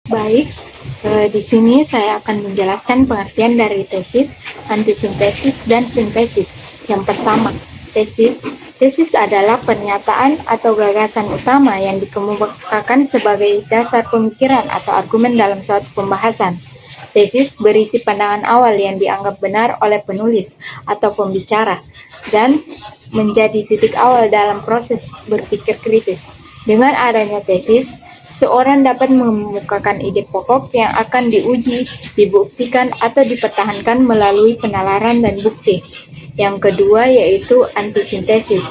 Baik, di sini saya akan menjelaskan pengertian dari tesis, antisintesis, dan sintesis. Yang pertama, tesis. Tesis adalah pernyataan atau gagasan utama yang dikemukakan sebagai dasar pemikiran atau argumen dalam suatu pembahasan. Tesis berisi pandangan awal yang dianggap benar oleh penulis atau pembicara dan menjadi titik awal dalam proses berpikir kritis. Dengan adanya tesis, seseorang dapat mengemukakan ide pokok yang akan diuji, dibuktikan, atau dipertahankan melalui penalaran dan bukti. Yang kedua yaitu antisintesis.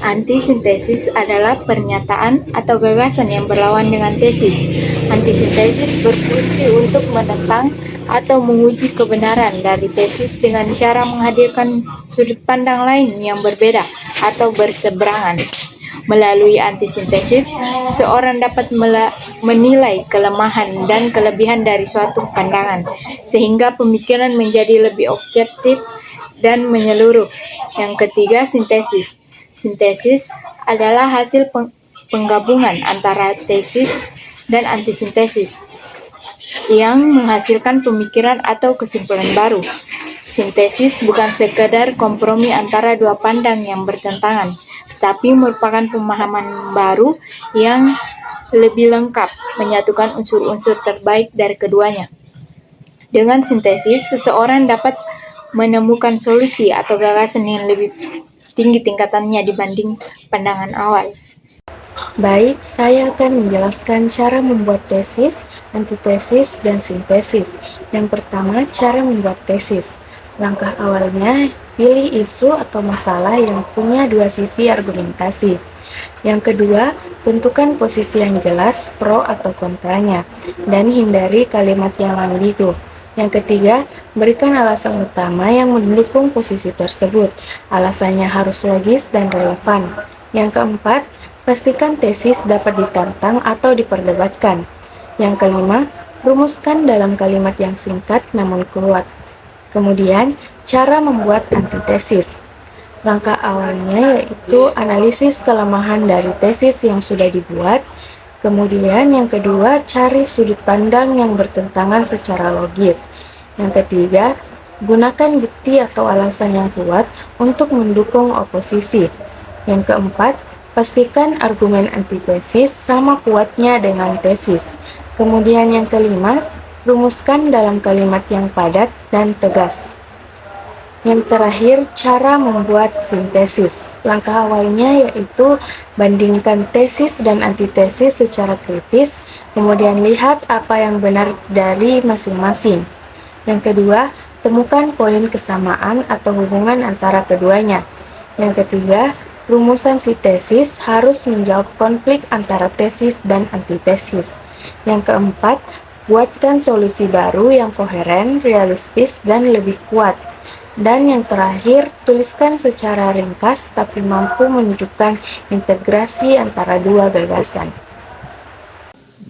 Antisintesis adalah pernyataan atau gagasan yang berlawan dengan tesis. Antisintesis berfungsi untuk menentang atau menguji kebenaran dari tesis dengan cara menghadirkan sudut pandang lain yang berbeda atau berseberangan. Melalui antisintesis, seorang dapat menilai kelemahan dan kelebihan dari suatu pandangan, sehingga pemikiran menjadi lebih objektif dan menyeluruh. Yang ketiga, sintesis. Sintesis adalah hasil penggabungan antara tesis dan antisintesis yang menghasilkan pemikiran atau kesimpulan baru. Sintesis bukan sekedar kompromi antara dua pandang yang bertentangan, tetapi merupakan pemahaman baru yang lebih lengkap, menyatukan unsur-unsur terbaik dari keduanya. Dengan sintesis, seseorang dapat menemukan solusi atau gagasan yang lebih tinggi tingkatannya dibanding pandangan awal. Baik, saya akan menjelaskan cara membuat tesis, antitesis, dan sintesis. Yang pertama, cara membuat tesis. Langkah awalnya, pilih isu atau masalah yang punya dua sisi argumentasi. Yang kedua, tentukan posisi yang jelas, pro atau kontranya, dan hindari kalimat yang ambigu. Yang ketiga, berikan alasan utama yang mendukung posisi tersebut. Alasannya harus logis dan relevan. Yang keempat, pastikan tesis dapat ditantang atau diperdebatkan. Yang kelima, rumuskan dalam kalimat yang singkat namun kuat. Kemudian, cara membuat antitesis. Langkah awalnya yaitu analisis kelemahan dari tesis yang sudah dibuat. Kemudian yang kedua, cari sudut pandang yang bertentangan secara logis. Yang ketiga, gunakan bukti atau alasan yang kuat untuk mendukung oposisi. Yang keempat, pastikan argumen antitesis sama kuatnya dengan tesis. Kemudian yang kelima, rumuskan dalam kalimat yang padat dan tegas. Yang terakhir, cara membuat sintesis. Langkah awalnya yaitu bandingkan tesis dan antitesis secara kritis, kemudian lihat apa yang benar dari masing-masing. Yang kedua, temukan poin kesamaan atau hubungan antara keduanya. Yang ketiga, rumusan sintesis harus menjawab konflik antara tesis dan antitesis. Yang keempat, buatkan solusi baru yang koheren, realistis, dan lebih kuat. Dan yang terakhir, tuliskan secara ringkas tapi mampu menunjukkan integrasi antara dua gagasan.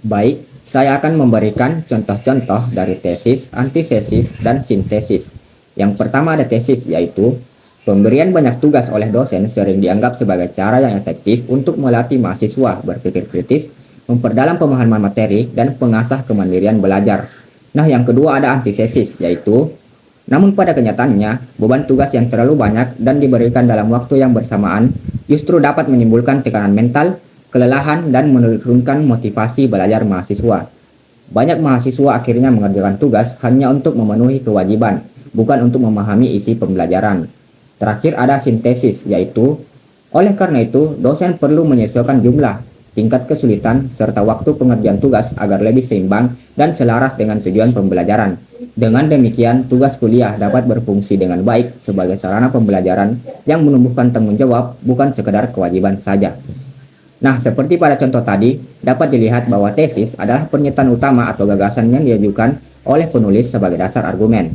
Baik, saya akan memberikan contoh-contoh dari tesis, antitesis, dan sintesis. Yang pertama ada tesis, yaitu pemberian banyak tugas oleh dosen sering dianggap sebagai cara yang efektif untuk melatih mahasiswa berpikir kritis, memperdalam pemahaman materi, dan mengasah kemandirian belajar. Nah, yang kedua ada antitesis, yaitu namun pada kenyataannya, beban tugas yang terlalu banyak dan diberikan dalam waktu yang bersamaan justru dapat menimbulkan tekanan mental, kelelahan, dan menurunkan motivasi belajar mahasiswa. Banyak mahasiswa akhirnya mengerjakan tugas hanya untuk memenuhi kewajiban, bukan untuk memahami isi pembelajaran. Terakhir ada sintesis, yaitu oleh karena itu, dosen perlu menyesuaikan jumlah, tingkat kesulitan, serta waktu pengerjaan tugas agar lebih seimbang dan selaras dengan tujuan pembelajaran. Dengan demikian, tugas kuliah dapat berfungsi dengan baik sebagai sarana pembelajaran yang menumbuhkan tanggung jawab, bukan sekedar kewajiban saja. Nah, seperti pada contoh tadi, dapat dilihat bahwa tesis adalah pernyataan utama atau gagasan yang diajukan oleh penulis sebagai dasar argumen.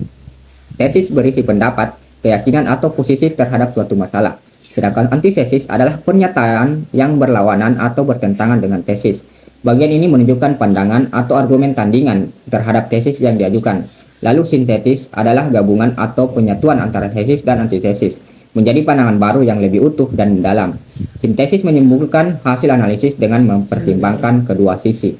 Tesis berisi pendapat, keyakinan atau posisi terhadap suatu masalah. Sedangkan antitesis adalah pernyataan yang berlawanan atau bertentangan dengan tesis. Bagian ini menunjukkan pandangan atau argumen tandingan terhadap tesis yang diajukan. Lalu sintetis adalah gabungan atau penyatuan antara tesis dan antitesis, menjadi pandangan baru yang lebih utuh dan mendalam. Sintesis menyimpulkan hasil analisis dengan mempertimbangkan kedua sisi.